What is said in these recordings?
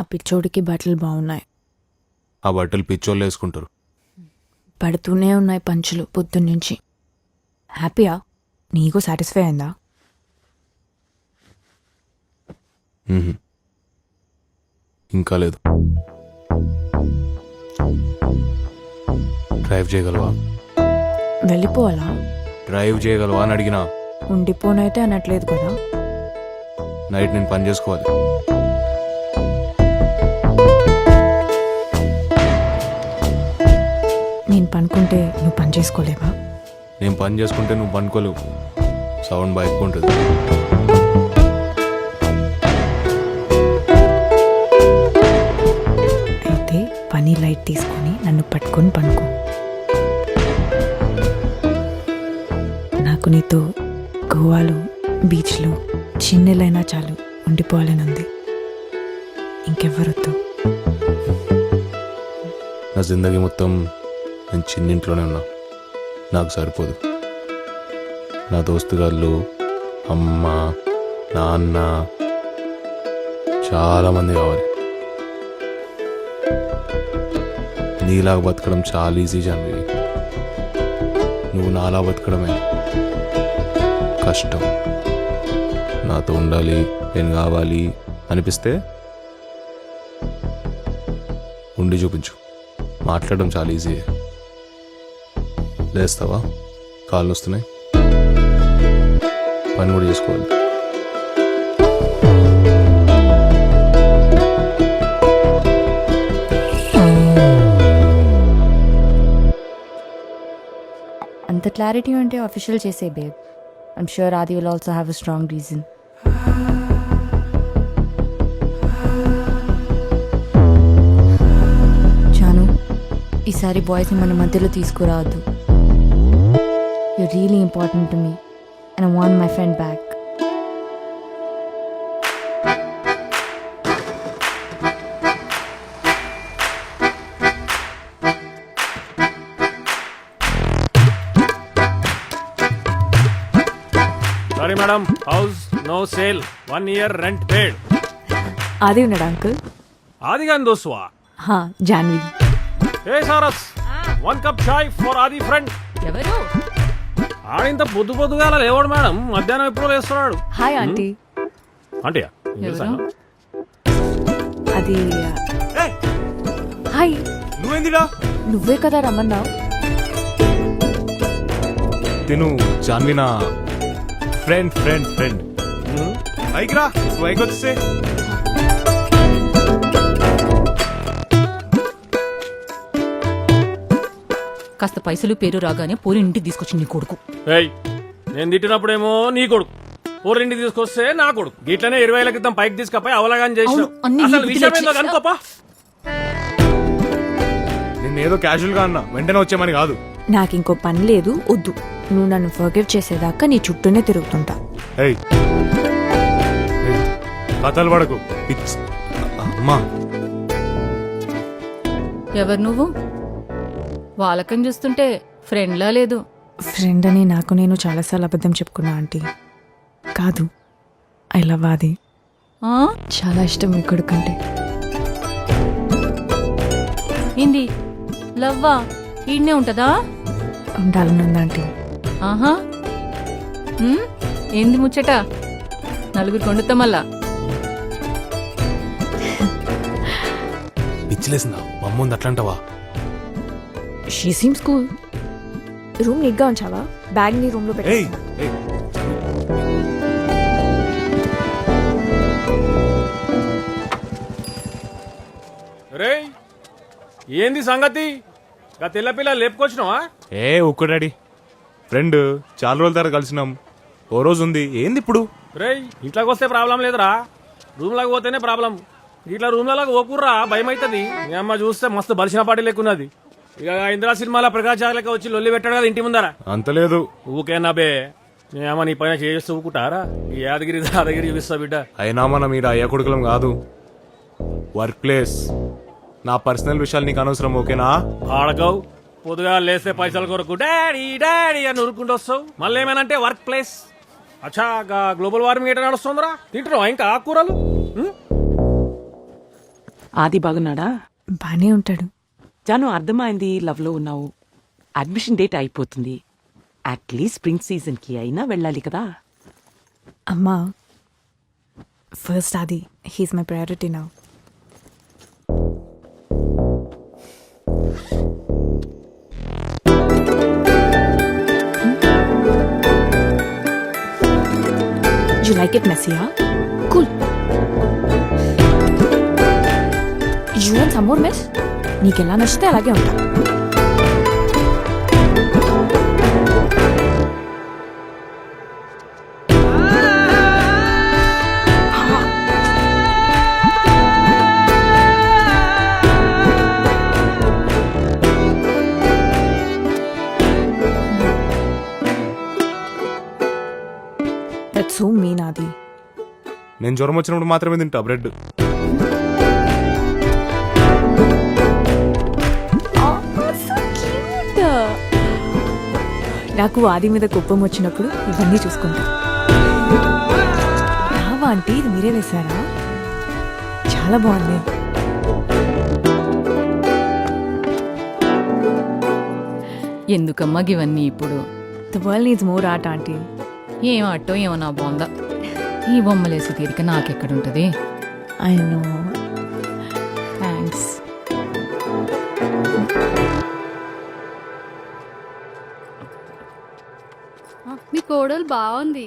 ఆ పిచ్చోడికి బట్టలు బాగున్నాయి. ఆ బట్టలు పిచ్చోళ్ళు వేసుకుంటారు. పడుతూనే ఉన్నాయి పంచులు పొద్దున్నుంచి. హ్యాపీయా? నీకు సాటిస్ఫై అయిందా? మ్హూ. ఇంకా లేదు. డ్రైవ్ చేయగలవా? వెళ్ళిపోవాలా? డ్రైవ్ చేయగలవా అని అడిగినా. ఉండిపోనైతే అనట్లేదు కదా. నైట్ నేను పని చేసుకోవాలి. నేను పనుకుంటే నువ్వు పని చేసుకోలేవా? నేను పని చేసుకుంటే నువ్వు పనుకోలేవు. సౌండ్ బాగా ఎక్కువ ఉంటుంది. అయితే పని లైట్ తీసుకొని నన్ను పట్టుకొని పనుకో. నాకు నీతో గోవాలో బీచ్లో చిన్నెలైనా చాలు ఉండిపోవాలని ఉంది. ఇంకెవ్వరొద్దు. నా జిందగీ మొత్తం నేను చిన్నింట్లోనే ఉన్నా. నాకు సరిపోదు. నా దోస్తుగాళ్ళు, అమ్మ, నాన్న, చాలామంది కావాలి. నీలాగా బతకడం చాలా ఈజీ జాన్వి. నువ్వు నాలా బతకడమే కష్టం. నాతో ఉండాలి, నేను కావాలి అనిపిస్తే ఉండి చూపించు. మాట్లాడడం చాలా ఈజీ. లేస్తావా? కాళ్ళు వస్తున్నాయి. పని కూడా చేసుకోవాలి. అంత క్లారిటీ ఉంటే అఫీషియల్ చేసే babe. I'm sure Aadi will also have a strong reason. Chanu, ఈసారి బాయ్స్ని మన మధ్యలో తీసుకురావద్దు. You really important to me and I want my friend back. Sorry madam, house no sale, 1 year rent paid. ఆది ఉన్నాడా అంకుల్? Adi gan doswa. హా, Janhvi. Hey Saras, 1 cup chai for Adi friend. ఎవరు? ఆడింత పొద్దుగా లేవాడు మేడం, మధ్యాహ్నం ఎప్పుడో లేస్తున్నాడు. Hi aunty. అంటే అది hi. నువ్వేందిరా? నువ్వే కదా రమ్మన్నావు. తిను జాన్వి నా ఫ్రెండ్ ఫ్రెండ్ ఫ్రెండ్. అయికిరా, నువ్వు అయికొచ్చే. కాస్త పైసలు పేరు రాగానే పోరి ఇంటికి తీసుకొచ్చి నీ కొడుకు. ఏయ్, నేను తిట్టినప్పుడేమో నీ కొడుకు, ఊరింటికి తీసుకొస్తే నా కొడుకు. గిట్లనే 20 ఏళ్ల క్రితం పైకి తీసుకపోయి అవలగాని చేసిన. అవును, అన్ని అసలు నీ విషయం బుద్ధిలో ఏందో కనుకోపా. నిన్నేదో క్యాజువల్ గా అన్నా, వెంటనే వచ్చేమని కాదు. నాకు ఇంకో పని లేదు, వద్దు. నువ్వు నన్ను ఫర్గివ్ చేసేదాకా నీ చుట్టూనే తిరుగుతుంటా. ఏయ్, ఏయ్, కథలు పడకు. పిచ్. అమ్మా, ఎవరు నువ్వు? వాళ్ళకం చూస్తుంటే ఫ్రెండ్లా లేదు. ఫ్రెండ్ అని నాకు నేను చాలాసార్లు అబద్ధం చెప్పుకున్నా ఆంటీ. కాదు, ఐ లవ్ ఆది. ఆ? చాలా ఇష్టం మీ కొడుకంటే. ఏంది లవ్వా? ఈడనే ఉంటదా? ఉండాలనుంది ఆంటీ. ఆహా. ఉమ్, ఏంది ముచ్చట? నలుగురు కొండుతా మళ్ళా. పిచ్చిలేసిందా? మమ్ముంది అట్లంటావా? She seems cool. రూమ్ నీట్గా ఉంచావా? బ్యాగ్ నీ రూమ్ లో ఏయ్, పెట్టేస్తా. ఏయ్. రేయ్, ఏంది సంగతి? గా తెల్ల పిల్ల లేపుకొచ్చినావా? ఏ ఒక్క డాడీ ఫ్రెండ్, చాలా రోజుల తర్వాత కలిసినాం. ఓ రోజు ఉంది, ఏంది ఇప్పుడు? రేయ్, ఇంట్లోకి వస్తే ప్రాబ్లం లేదురా, రూమ్ లాగా పోతేనే ప్రాబ్లం. ఇట్లా రూమ్లలాగా ఓకుర్రా, భయం అవుతుంది. మీ అమ్మ చూస్తే మస్తు బలిసిన పాటి లెక్కున్నది. ఇక ఇందిరా సినిమాలో ప్రకాశ్ లెక్క వచ్చి లొల్లి పెట్టాడు కదా ఇంటి ముందర. అంత లేదు. ఊకేనా బే, మీ అమ్మ నీ పైన చేస్తూ ఊకుంటారా? ఈ యాదగిరి దాదగిరి చూపిస్తా బిడ్డ. అయినా మన మీరు అయ్యా కొడుకులం కాదు. వర్క్ ప్లేస్, నా పర్సనల్ విషయాలు నీకు అనవసరం, ఓకేనా? ఆడకవు, పొద్దుగా లేస్తే పైసల కొరకు డాడీ డాడీ అని ఉరుక్కుంటూ వస్తావు. మళ్ళీ ఏమేనంటే వర్క్ ప్లేస్. అచ్చా, గ్లోబల్ వార్మింగ్ ఎట్లా నడుస్తుందిరా? తింటున్నావా ఇంకా ఆకుకూరలు? ఆది బాగున్నాడా? బానే ఉంటాడు. జాను, అర్థమైంది, లవ్లో ఉన్నావు. అడ్మిషన్ డేట్ అయిపోతుంది. అట్లీస్ట్ స్ప్రింగ్ సీజన్కి అయినా వెళ్ళాలి కదా. అమ్మా, ఫస్ట్ అది he's my priority now. You like it messy, huh? Cool. You want some more mess? నీకెలా నచ్చితే అలాగే ఉంటా. That's so mean, Adi. నేను జ్వరం వచ్చినప్పుడు మాత్రమే తింటా బ్రెడ్. నాకు ఆది మీద కుప్పం వచ్చినప్పుడు ఇవన్నీ చూసుకుంటా. రావా ఆంటీ, ఇది మీరే వేశారా? చాలా బాగుంది. ఎందుకమ్మా ఇవన్నీ ఇప్పుడు? The world needs more art aunty. ఏం ఆటో ఏమో నా బాగుందా. ఈ బొమ్మలేసి తీరిక నాకెక్కడుంటది? I know. థ్యాంక్స్. మీ కోడలు బాగుంది.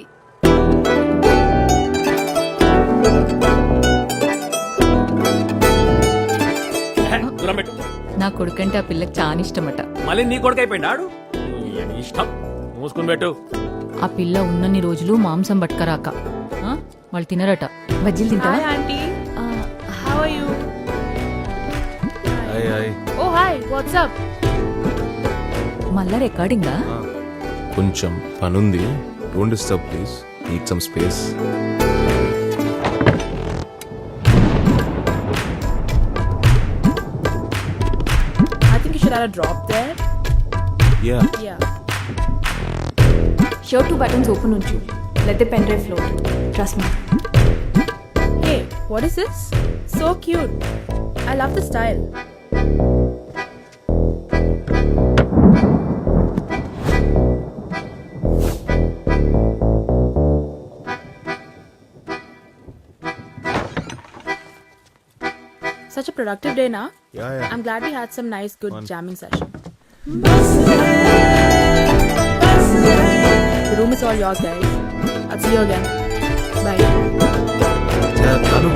దూరం పెట్టు. నా కొడుకంటే ఆ పిల్లకి చాలా ఇష్టమట. మళ్ళీ నీ కొడుకు అయిపోయింది ఆడు. నీ ఇష్టం, మూసుకుని పెట్టు. ఆ పిల్ల ఉన్నన్ని రోజులు మాంసం పట్టుకరాక వాళ్ళు తినరట. బజ్జీలు తింటావా? Aunty, how are you? అయ్ అయ్. Oh hi, what's up? మళ్ళా రికార్డింగా? కొంచెం పనుంది. Don't disturb please. Need some space. I think you should add a drop there. Yeah. Yeah. Shirt 2 buttons open ఉంచు. Let the pen drive float. Trust me. Hey, what is this? So cute. I love the style. Such a productive day, na? Yeah, yeah. I'm glad we had some nice, good jamming session. The room is all yours, guys. I'll see you again. Bye. తను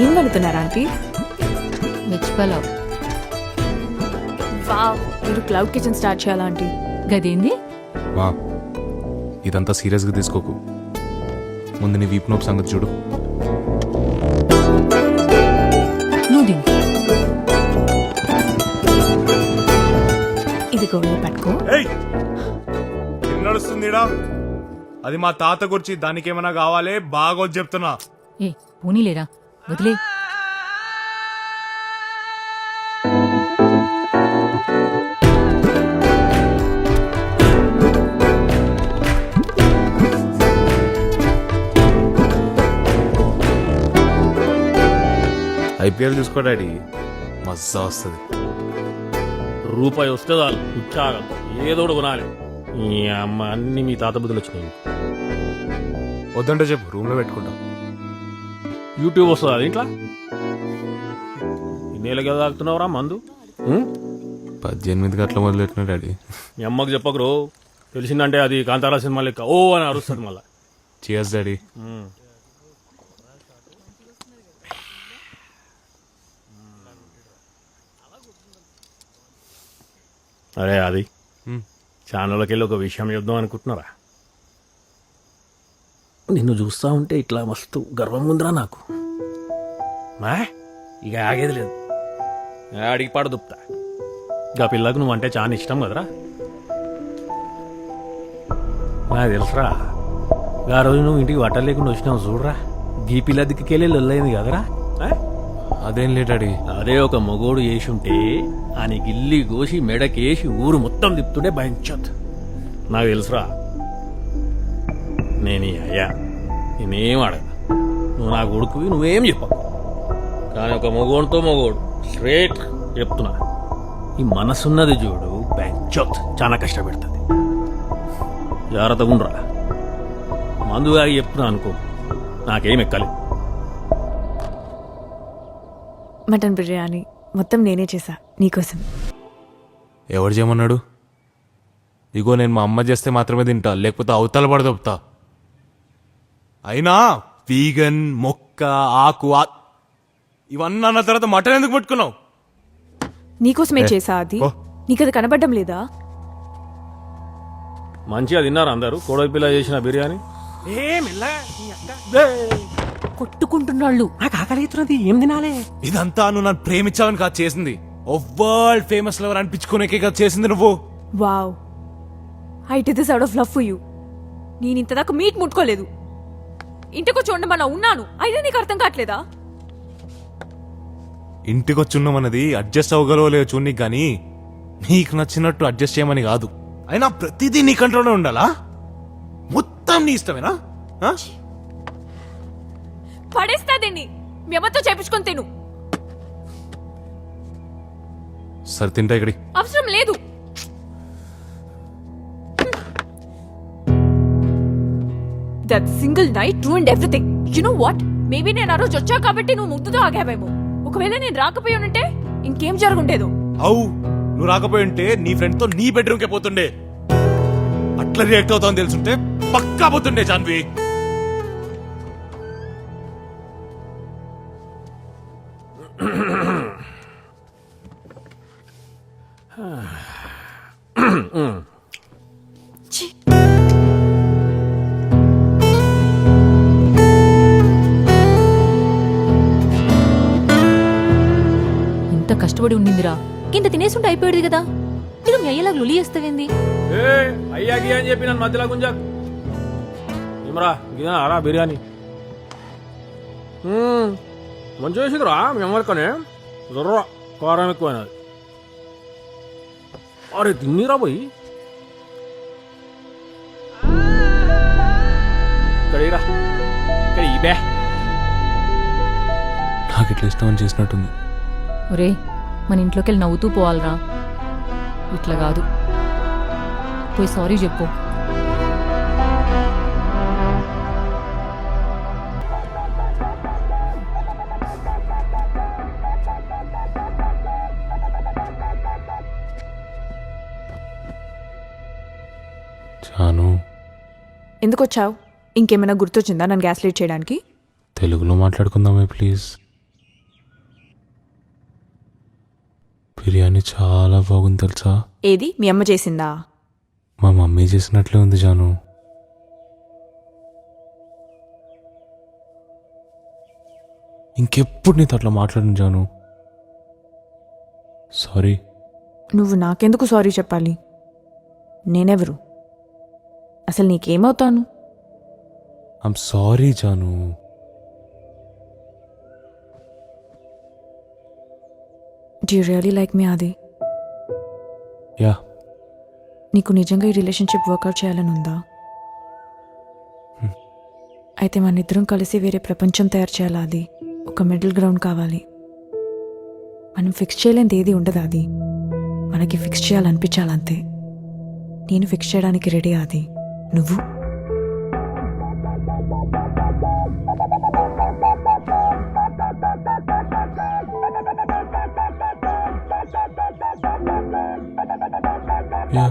ఏం వండుతున్నారా aunty? Veg pulao. Wow, మీరు cloud kitchen start చేయాలా aunty? గదేంది? మా ఇదంతా సీరియస్గా తీసుకోకు. ముందు నీ వీపు నొప్పి సంగతి చూడు. నువ్వు తిను. ఇదిగో పట్టుకో. నడుస్తుందిడా. అది మా తాత గురించి, దానికి ఏమైనా కావాలే బాగా చెప్తున్నా. ఏ పోనీలేరా, వదిలే. ఐపీఎల్ చూసుకో డాడీ, మజా వస్తుంది. రూపాయి వస్తే చాలు, ఉచ్చాగం ఏదోడు కొనాలి. ఈ అమ్మ అన్ని మీ తాత బుద్ధులు వచ్చినాయి. వద్దంటే చెప్పు, రూమ్లో పెట్టుకుంటా. యూట్యూబ్ వస్తుందా ఇంట్లో? ఇన్నేళ్ళకి ఏదో తాగుతున్నావురా మందు? 18 గంటల మొదలెట్టిన డాడీ. మీ అమ్మకి చెప్పకరు, తెలిసిందంటే అది కాంతారా సినిమా లెక్క ఓ అని అరుస్తుంది మళ్ళా. Cheers daddy. అరే అది ఛానల్లోకి వెళ్ళి ఒక విషయం చెప్దాం అనుకుంటున్నారా? నిన్ను చూస్తా ఉంటే ఇట్లా మస్తు గర్వం ఉందిరా నాకు. మా ఇక ఆగేది లేదు, ఆడికి పాడు దుప్తా. ఇక పిల్లకు నువ్వంటే చాలా ఇష్టం కదరా. నాకు తెలుసురా, ఆ రోజు నువ్వు ఇంటికి బట్టలు లేకుండా వచ్చినావు చూడరా, గీ పిల్ల దిక్కుకెళ్ళి లొల్లైంది కదరా. అదేం లే డాడీ. అదే ఒక మొగోడు వేసుంటే అని గిల్లి కోసి మెడకేసి ఊరు మొత్తం తిప్పుతుంటే భయించొద్దు. నాకు తెలుసురా, నేను ఈ అయ్యా నేనేం అడగ, నువ్వు నా కొడుకువి నువ్వేం చెప్పకు. కానీ ఒక మగోడితో మగోడు స్ట్రేట్ చెప్తున్నా, ఈ మనసున్నది చూడు బెంచోత్ చాలా కష్టపెడుతుంది. జాగ్రత్తగా ఉండరా. మందుగా చెప్తున్నా అనుకో, నాకేం ఎక్కాలి. మటన్ బిర్యానీ మొత్తం నేనే చేశా నీకోసం. ఎవరు చేయమన్నాడు? ఇగో నేను మా అమ్మ చేస్తే మాత్రమే తింటా, లేకపోతే అవతల పడదొప్తా. అయినా వీగన్ మొక్క ఆకు ఇవన్నీ అన్న తర్వాత మటన్ ఎందుకు పట్టుకున్నావు? నీకోసమే చేసా అది. ఓ. నీకది కనబడ్డం లేదా? మంచిగా తిన్నారు అందరూ కోడలి పిల్ల చేసిన బిర్యానీ. కొట్టుకుంటున్నాళ్ళు. నాకు ఆకలి అవుతున్నది, ఏం తినాలే? ఇదంతా నువ్వు నన్ను ప్రేమించావని కాదు చేసింది, వరల్డ్ ఫేమస్ లవర్ అనిపించుకునేకే కదా చేసింది నువ్వు. Wow, I did this out of love for you. నేను ఇంతదాకా మీట్ ముట్టుకోలేదు. ఇంటికొచ్చి ఉండమన్నా ఉన్నాను, అయినా నీకు అర్థం కావట్లేదా? ఇంటికి వచ్చున్నామన్నది అడ్జస్ట్ అవ్వగలవలేవు చూడనికి కానీ నీకు నచ్చినట్టు అడ్జస్ట్ చేయమని కాదు. అయినా ప్రతిదీ నీ కంట్రోల్లో ఉండాలా? మొత్తం నీ ఇష్టమేనా? ఆ? పడేస్తా దీన్ని, మీ అమ్మతో చేపించుకొని తిను. సరే తింటా ఇక్కడి. అవసరం లేదు. That single night ruined everything. You know what? Maybe నేను ఆ రోజు వచ్చా కాబట్టి నువ్వు ముద్దుతో ఆగావేమో. ఒకవేళ నేను రాకపోయి ఉంటే ఇంకేం జరుగుండేదో. అవు నువ్వు రాకపోయి ఉంటే నీ ఫ్రెండ్ తో నీ బెడ్రూమ్ కే పోతుండే. అట్లా రియాక్ట్ అవుతావు తెలుసుంటే పక్కా పోతుండే జాన్వి. ఇంత కష్టపడి ఉండిందిరా, కింద తినేసుంటే అయిపోయేది కదా. ఇది మీ అయ్యేలాగా లొలి చేస్తావేంది? ఏ అయ్యాకి అని చెప్పి నన్ను మధ్యలో గుంజా. ఏమరా గిదా అరా బిర్యానీ మంచిగా వేసిందిరా మీ అమ్మకనే. జర్ర కారం ఎక్కువైనది. అరే తిన్నీరా పోయి ఇక్కడ ఇక్కడ ఇబే. నాకు ఇట్లా ఇష్టం చేసినట్టుంది. ఒరే, మన ఇంట్లోకి వెళ్ళి నవ్వుతూ పోవాలరా, ఇట్లా కాదు. పోయి సారీ చెప్పు. చాను, ఎందుకు వచ్చావు? ఇంకేమైనా గుర్తొచ్చిందా నన్ను గ్యాస్ లీడ్ చేయడానికి? తెలుగులో మాట్లాడుకుందామే ప్లీజ్. బిర్యానీ చాలా బాగుంది తెలుసా? ఏది మీ అమ్మ చేసిందా? మా మమ్మీ చేసినట్లే ఉంది జాను. ఇంకెప్పుడు నీతో అట్లా మాట్లాడిన జాను. సారీ. నువ్వు నాకెందుకు సారీ చెప్పాలి? నేనెవరు? అసలు నీకేమవుతాను? ఐమ్ సారీ జాను. Do you really like me Aadi? Yeah. నీకు నిజంగా ఈ రిలేషన్షిప్ వర్కౌట్ చేయాలని ఉందా? అయితే మన ఇద్దరం కలిసి వేరే ప్రపంచం తయారు చేయాలి. అది ఒక మిడిల్ గ్రౌండ్ కావాలి. మనం ఫిక్స్ చేయలేనిది ఏది ఉండదు. అది మనకి ఫిక్స్ చేయాలనిపించాలంతే. నేను ఫిక్స్ చేయడానికి రెడీ. అది నువ్వు? యా.